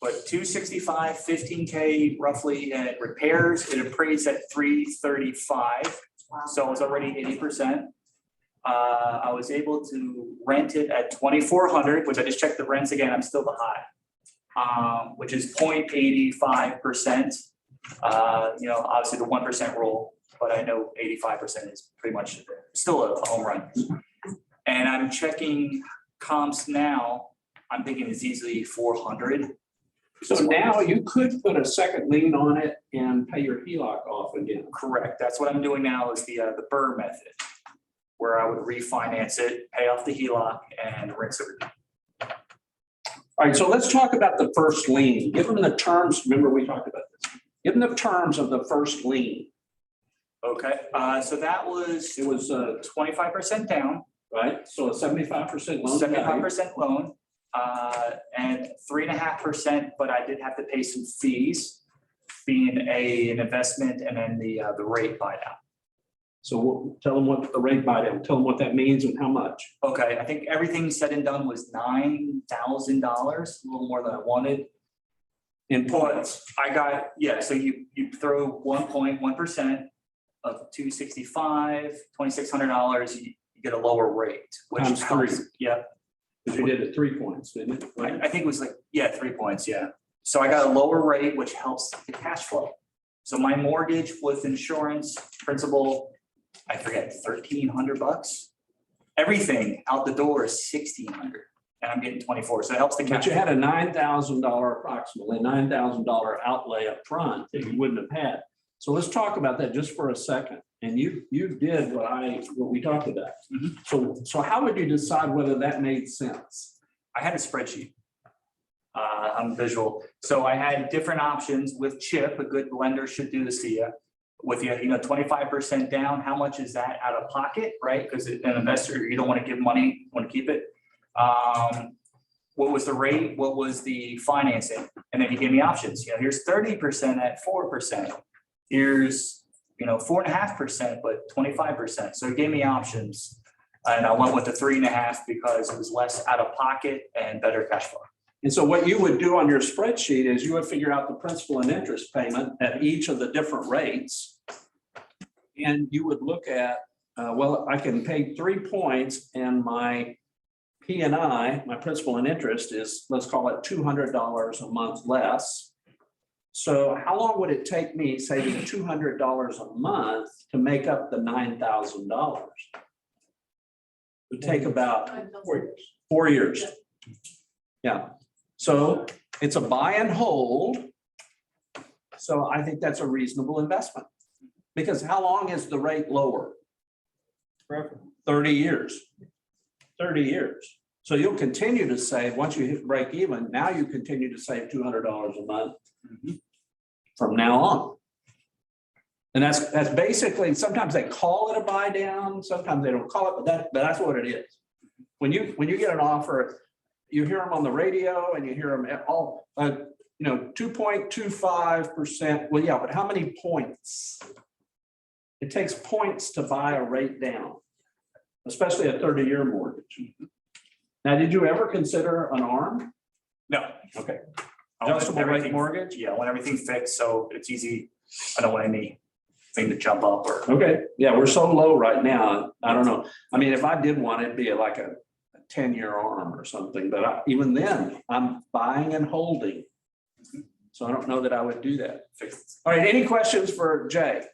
E: But 265, 15K roughly in repairs, it appraised at 335. So it was already 80%. I was able to rent it at 2,400, which I just checked the rents again, I'm still the high. Which is 0.85%. Obviously the 1% rule, but I know 85% is pretty much still a home run. And I'm checking comps now, I'm thinking it's easily 400.
B: So now you could put a second lien on it and pay your HELOC off again.
E: Correct. That's what I'm doing now is the BRRRR method, where I would refinance it, pay off the HELOC and rinse it.
B: All right, so let's talk about the first lien. Give them the terms. Remember, we talked about this. Give them the terms of the first lien.
E: Okay, so that was, it was 25% down.
B: Right, so a 75% loan.
E: 75% loan, and 3.5%, but I did have to pay some fees, being an investment and then the rate buy down.
B: So tell them what the rate buy down, tell them what that means and how much.
E: Okay, I think everything said and done was $9,000, a little more than I wanted.
B: In points.
E: I got, yeah, so you throw 1.1% of 265, $2,600, you get a lower rate, which
B: Times
E: helps.
B: 3.
E: Yeah,
B: Because you did it 3 points, didn't it?
E: I think it was like, yeah, 3 points, yeah. So I got a lower rate, which helps the cash flow. So my mortgage with insurance, principal, I forget, $1,300. Everything out the door is $1,600. and I'm getting 24, so it helps the
B: But
E: cash.
B: you had a $9,000, approximately $9,000 outlay up front that you wouldn't have had. So let's talk about that just for a second. And you did what we talked about.
E: Mhm.
B: So how would you decide whether that made sense?
E: I had a spreadsheet. I'm visual, so I had different options with Chip. A good lender should do this to you. With 25% down, how much is that out of pocket, right? Because an investor, you don't want to give money, you want to keep it. What was the rate? What was the financing? And then he gave me options. Here's 30% at 4%. Here's 4.5%, but 25%. So he gave me options, and I went with the 3.5 because it was less out of pocket and better cash flow.
B: And so what you would do on your spreadsheet is you would figure out the principal and interest payment at each of the different rates. And you would look at, well, I can pay 3 points and my P&I, my principal and interest is, let's call it $200 a month less. So how long would it take me saving $200 a month to make up the $9,000? It would take about 4 years. Yeah, so it's a buy and hold. So I think that's a reasonable investment. Because how long is the rate lower?
F: Forever.
B: 30 years. 30 years. So you'll continue to save, once you hit break even, now you continue to save $200 a month from now on. And that's basically, sometimes they call it a buy down, sometimes they don't call it, but that's what it is. When you get an offer, you hear them on the radio and you hear them at all, 2.25%. Well, yeah, but how many points? It takes points to buy a rate down, especially a 30-year mortgage. Now, did you ever consider an ARM?
E: No.
B: Okay.
E: I want
B: Adjustable rate
E: everything-
B: mortgage?
E: Yeah, I want everything fixed, so it's easy. I don't want anything to jump up or.
B: Okay, yeah, we're so low right now. I don't know. I mean, if I did one, it'd be like a 10-year ARM or something, but even then, I'm buying and holding. So I don't know that I would do that. All right, any questions for Jay?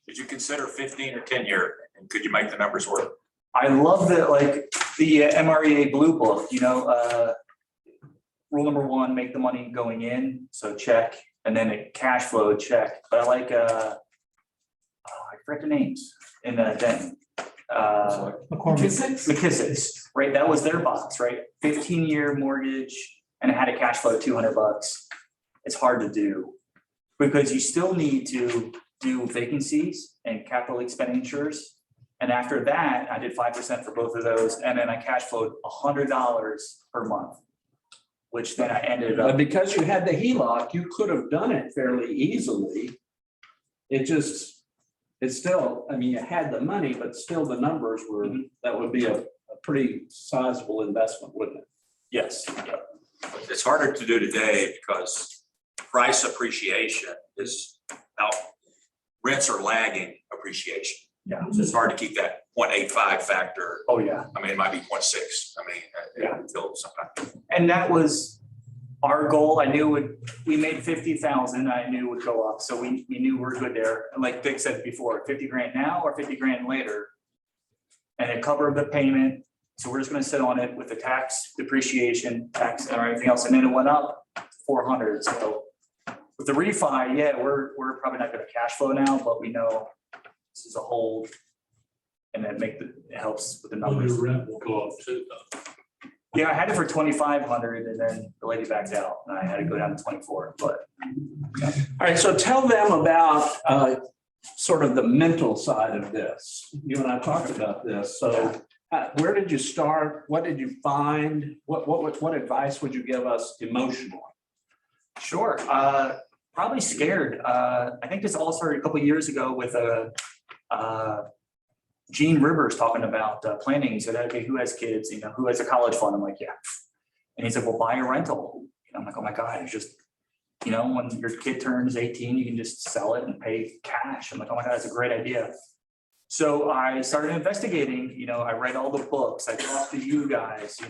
K: Did you consider 15 or 10-year, and could you make the numbers work?
E: I love the MREA Blue Book, rule number 1, make the money going in, so check, and then a cash flow check. But I like, I forget the names in Denton. McKissick's, right? That was their box, right? 15-year mortgage, and it had a cash flow of $200. It's hard to do because you still need to do vacancies and capital expenditures. And after that, I did 5% for both of those, and then I cash flowed $100 per month, which then I ended
B: But
E: up.
B: because you had the HELOC, you could have done it fairly easily. It's still, I mean, you had the money, but still the numbers were, that would be a pretty sizable investment, wouldn't it?
E: Yes. Yeah.
K: It's harder to do today because price appreciation is out. Rents are lagging appreciation.
E: Yeah.
K: So it's hard to keep that 0.85 factor.
E: Oh, yeah.
K: I mean, it might be 0.6. I mean, until sometimes.
E: And that was our goal. I knew we made 50,000. I knew it would go up. So we knew we were good there. And like Dick said before, 50 grand now or 50 grand later. And it covered the payment. So we're just going to sit on it with the tax depreciation, tax and everything else. And then it went up 400. So with the refi, yeah, we're probably not going to cash flow now, but we know this is a hold. And then it helps with the numbers.
G: Your rent will go up too, though.
E: Yeah, I had it for 2,500 and then the lady backed out and I had to go down to 24, but.
B: All right, so tell them about sort of the mental side of this. You and I talked about this. So where did you start? What did you find? What advice would you give us emotionally?
E: Sure, probably scared. I think this all started a couple of years ago with Gene Rivers talking about planning. He said, okay, who has kids, who has a college fund? I'm like, yeah. And he said, well, buy a rental. I'm like, oh my God, it's just, when your kid turns 18, you can just sell it and pay cash. I'm like, oh my God, that's a great idea. So I started investigating, I read all the books. I talked to you guys,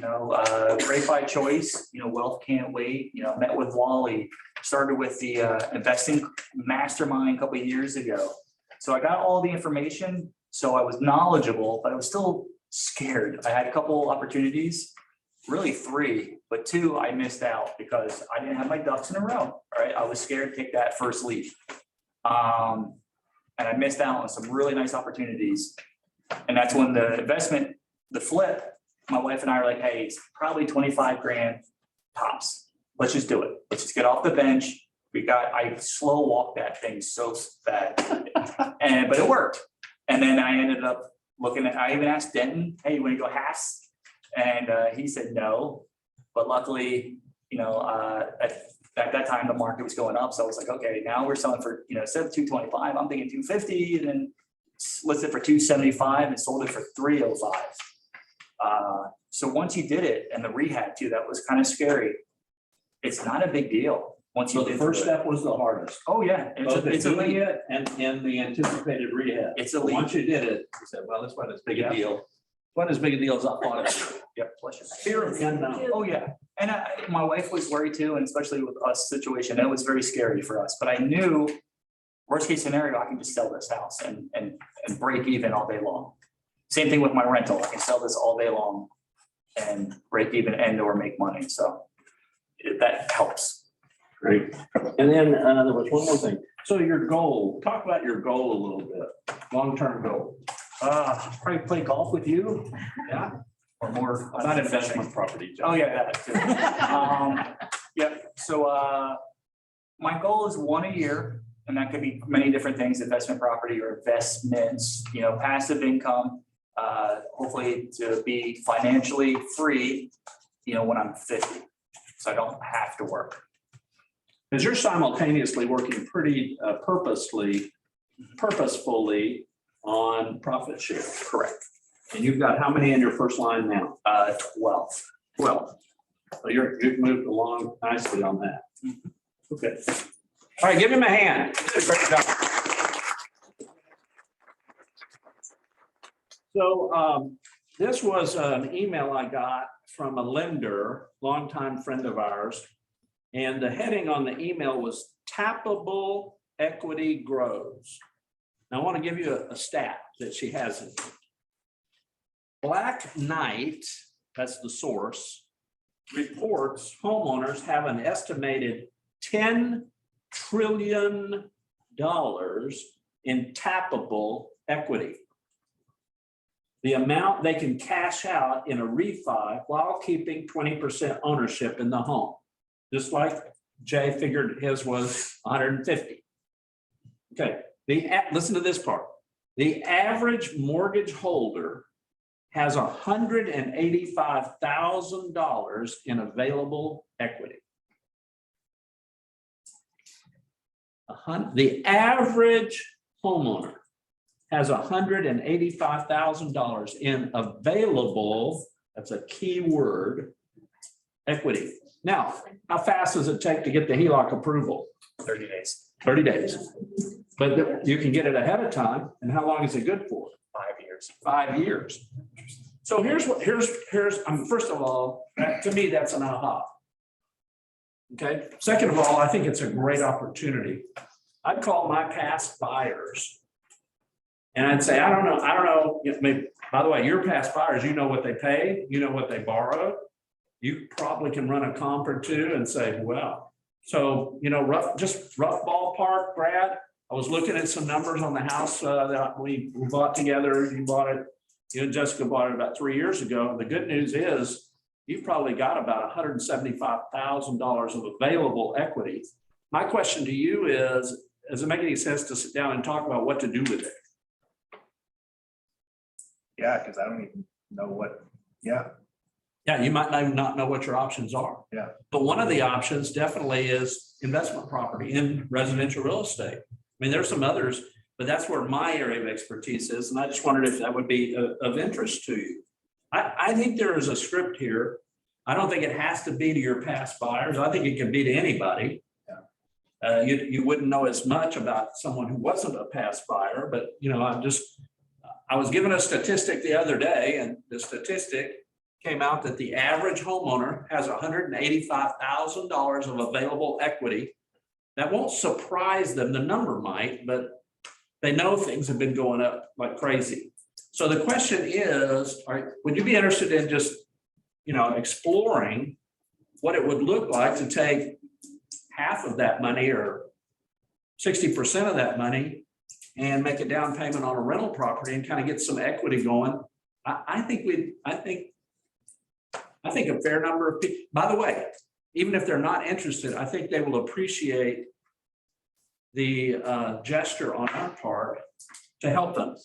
E: Great by Choice, Wealth Can't Wait, met with Wally, started with the investing mastermind a couple of years ago. So I got all the information. So I was knowledgeable, but I was still scared. I had a couple opportunities really three, but two I missed out because I didn't have my ducks in a row, right? I was scared to take that first leap. And I missed out on some really nice opportunities. And that's when the investment, the flip, my wife and I are like, hey, it's probably 25 grand tops. Let's just do it. Let's just get off the bench. I slow walked that thing so bad. But it worked. And then I ended up I even asked Denton, hey, you want to go halves? And he said no. But luckily, at that time, the market was going up. So I was like, okay, now we're selling for, instead of 225, I'm thinking 250, and then listed for 275 and sold it for 305. So once you did it, and the rehab too, that was kind of scary. It's not a big deal. Once you
B: So the
E: did
B: first
E: it.
B: step was the hardest.
E: Oh, yeah.
B: Both
E: It's a
B: doing
E: leap.
B: it and the anticipated rehab.
E: It's a leap.
B: Once you did it, you said, well, this wasn't as big a
E: Yeah.
B: deal. Wasn't as big a deal as I thought it would.
E: Yep. Bless you.
B: Fear of the unknown.
E: Oh, yeah. And my wife was worried too, and especially with us situation, that was very scary for us. But I knew worst case scenario, I can just sell this house and break even all day long. Same thing with my rental. I can sell this all day long and break even and or make money. So that helps.
B: Great. And then there was one more thing. So your goal, talk about your goal a little bit, long-term goal.
E: Probably play golf with you.
B: Yeah.
E: Or more.
B: Not investment property.
E: Oh, yeah, that too. Yep, so my goal is one a year, and that could be many different things, investment property or investments, passive income. Hopefully to be financially free, when I'm 50, so I don't have to work.
B: Because you're simultaneously working pretty purposefully on profit share.
E: Correct.
B: And you've got how many in your first line now?
E: 12.
B: 12. So you've moved along nicely on that. Okay. All right, give him a hand. He did a great job. So this was an email I got from a lender, longtime friend of ours. And the heading on the email was tappable equity grows. Now I want to give you a stat that she has in here. Black Knight, that's the source, reports homeowners have an estimated $10 trillion in tappable equity. The amount they can cash out in a refi while keeping 20% ownership in the home. Just like Jay figured his was 150. Okay, listen to this part. The average mortgage holder has $185,000 in available equity. The average homeowner has $185,000 in available, that's a key word, equity. Now, how fast does it take to get the HELOC approval?
E: 30 days.
B: 30 days. But you can get it ahead of time. And how long is it good for?
E: 5 years.
B: 5 years. So here's first of all, to me, that's an aha. Okay. Second of all, I think it's a great opportunity. I'd call my past buyers. And I'd say, I don't know, maybe, by the way, your past buyers, you know what they paid, you know what they borrowed. You probably can run a comp or two and say, well, so, rough ballpark, Brad. I was looking at some numbers on the house that we bought together. You bought it, you and Jessica bought it about 3 years ago. The good news is you've probably got about $175,000 of available equity. My question to you is, does it make any sense to sit down and talk about what to do with it?
M: Yeah, because I don't even know what, yeah.
B: Yeah, you might not know what your options are.
M: Yeah.
B: But one of the options definitely is investment property in residential real estate. I mean, there's some others, but that's where my area of expertise is. And I just wondered if that would be of interest to you. I think there is a script here. I don't think it has to be to your past buyers. I think it can be to anybody. Yeah. You wouldn't know as much about someone who wasn't a past buyer, but I was given a statistic the other day, and the statistic came out that the average homeowner has $185,000 of available equity. That won't surprise them, the number might, but they know things have been going up like crazy. So the question is, would you be interested in just exploring what it would look like to take half of that money or 60% of that money and make a down payment on a rental property and kind of get some equity going. I think a fair number of people, by the way, even if they're not interested, I think they will appreciate the gesture on our part to help them.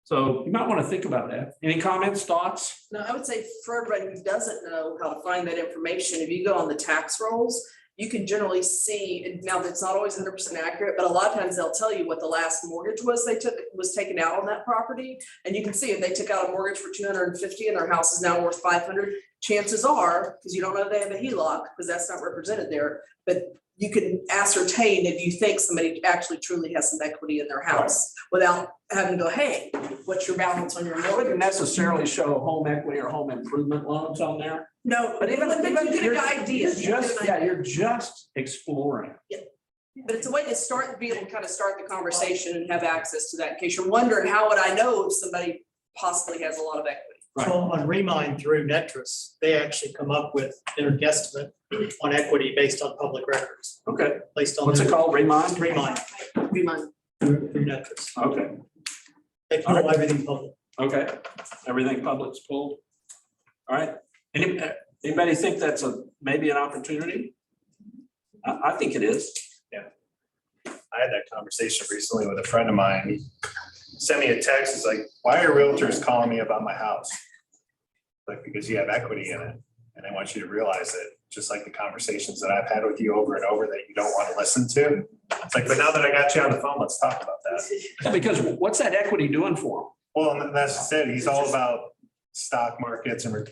B: So you might want to think about that. Any comments, thoughts?
L: No, I would say for everybody who doesn't know how to find that information, if you go on the tax rolls, you can generally see, and now that's not always 100% accurate, but a lot of times they'll tell you what the last mortgage was was taken out on that property. And you can see if they took out a mortgage for 250 and their house is now worth 500, chances are, because you don't know they have a HELOC, because that's not represented there, but you can ascertain if you think somebody actually truly has some equity in their house without having to go, hey, what's your balance on your
B: I
L: mortgage?
B: wouldn't necessarily show home equity or home improvement loans on there.
L: No,
B: But even
L: you get
B: you're
L: an idea.
B: you're just, yeah, you're just exploring.
L: But it's a way to start, be able to kind of start the conversation and have access to that in case you're wondering, how would I know if somebody possibly has a lot of equity?
B: Right.
F: So on Remind through Netris, they actually come up with their guesstimate on equity based on public records,
B: Okay,
F: based on.
B: what's it called? Remind?
F: Remind
L: Remind.
F: through Netris.
B: Okay,
F: They pull everything public.
B: okay. Everything public's pulled. All right. Anybody think that's maybe an opportunity? I think it is.
M: I had that conversation recently with a friend of mine. He sent me a text. It's like, why are realtors calling me about my house? Like, because you have equity in it. And I want you to realize that, just like the conversations that I've had with you over and over that you don't want to listen to. It's like, but now that I got you on the phone, let's talk about that.
B: Because what's that equity doing for
M: Well, and that's just it. He's all about stock markets and,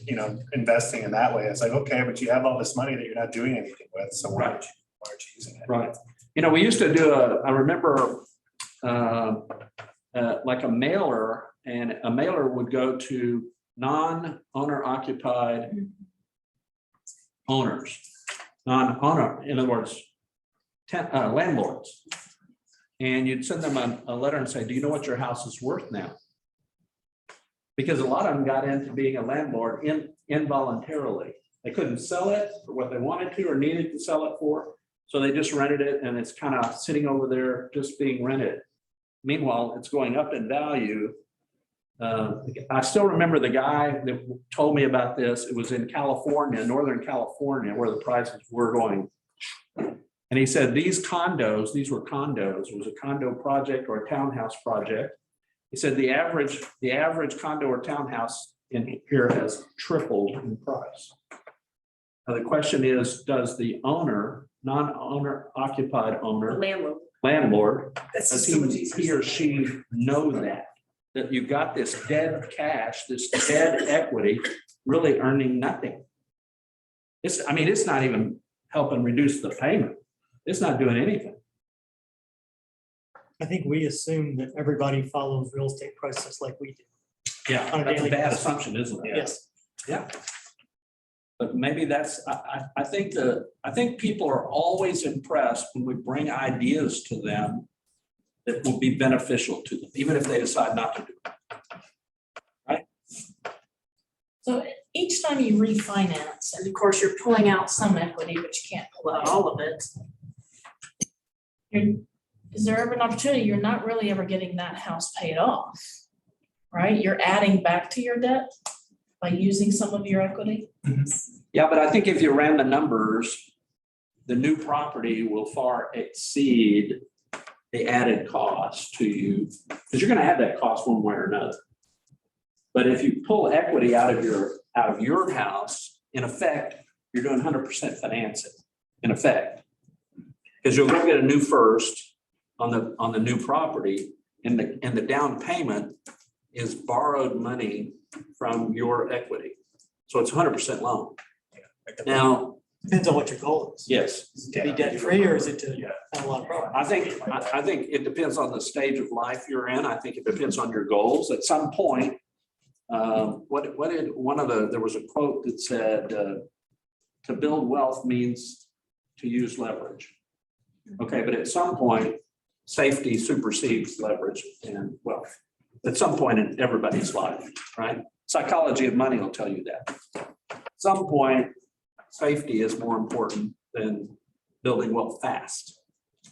M: investing in that way. It's like, okay, but you have all this money that you're not doing anything with. So why aren't you using it?
B: them? Right. We used to do I remember like a mailer, and a mailer would go to non-owner occupied owners, non-owner, in other words, landlords. And you'd send them a letter and say, do you know what your house is worth now? Because a lot of them got into being a landlord involuntarily. They couldn't sell it for what they wanted to or needed to sell it for. So they just rented it, and it's kind of sitting over there just being rented. Meanwhile, it's going up in value. I still remember the guy that told me about this. It was in California, Northern California, where the prices were going. And he said these condos, these were condos, it was a condo project or a townhouse project. He said the average condo or townhouse in here has tripled in price. Now the question is, does the owner, non-owner occupied owner, landlord,
L: That's
B: does
L: just so much easier.
B: he or she know that you've got this dead cash, this dead equity, really earning nothing? It's not even helping reduce the payment. It's not doing anything.
F: I think we assume that everybody follows real estate prices like we do.
B: Yeah,
F: On a
B: that's a
F: daily
B: bad
F: basis.
B: assumption, isn't it?
F: Yes.
B: Yeah. But maybe that's, I think people are always impressed when we bring ideas to them that will be beneficial to them, even if they decide not to do it.
A: So each time you refinance, and of course, you're pulling out some equity, but you can't pull out all of it. Is there ever an opportunity, you're not really ever getting that house paid off, right? You're adding back to your debt by using some of your equity?
B: Yeah, but I think if you ran the numbers, the new property will far exceed the added cost to you, because you're gonna have that cost one way or another. But if you pull equity out of your house, in effect, you're doing 100% financing, in effect. Because you'll go get a new first on the new property, and the down payment is borrowed money from your equity. So it's 100% loan. Now,
F: Depends on what your goal is.
B: yes,
F: To be debt free, or is it to have a lot of profit?
B: I think it depends on the stage of life you're in. I think it depends on your goals. At some point, there was a quote that said, to build wealth means to use leverage. Okay, but at some point, safety supersedes leverage and wealth. At some point in everybody's life, right? Psychology of money will tell you that. At some point, safety is more important than building wealth fast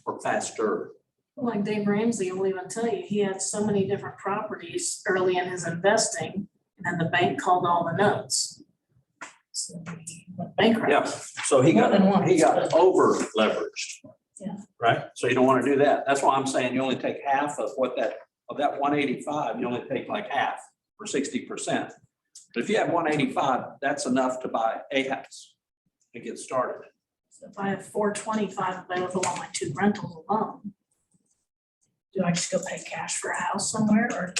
B: or faster.
A: Like Dave Ramsey will even tell you, he had so many different properties early in his investing, and the bank called all the notes. So he went bankrupt.
B: Yeah, so he
A: More than
B: got
A: once, but-
B: over leveraged.
A: Yeah.
B: Right? So you don't want to do that. That's why I'm saying you only take half of what of that 185, you only take like half or 60%. But if you have 185, that's enough to buy a house to get started.
A: So if I have 425 available on my 2 rentals alone, do I just go pay cash for a house somewhere, or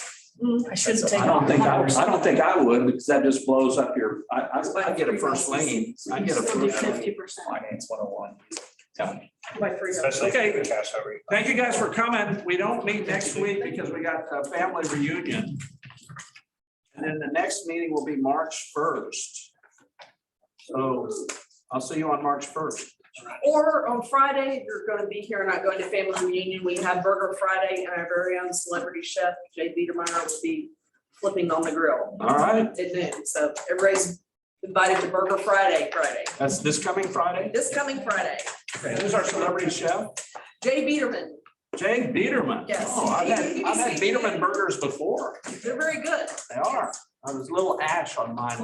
A: I shouldn't take?
B: I don't think I
A: 100%?
B: would, because that just blows up your, I get a first lane. I get a
A: Still do
B: first lane.
A: 50%.
D: Finance 101.
L: By 300.
M: Especially
B: Okay.
M: the cash over.
B: Thank you guys for coming. We don't meet next week because we got a family reunion. And then the next meeting will be March 1st. So I'll see you on March 1st.
L: Or on Friday, if you're gonna be here, not going to family reunion, we have Burger Friday, and our very own celebrity chef, Jay Biedermeyer, will be flipping on the grill
B: All right,
L: at noon. So everybody's invited to Burger Friday.
B: that's this coming Friday.
L: This coming Friday,
B: Okay, who's our celebrity chef?
L: Jay Biederman,
B: Jay Biederman.
L: Yes.
B: Oh, I've had Biederman burgers before.
L: they're very good.
B: They are. I was a little ash on mine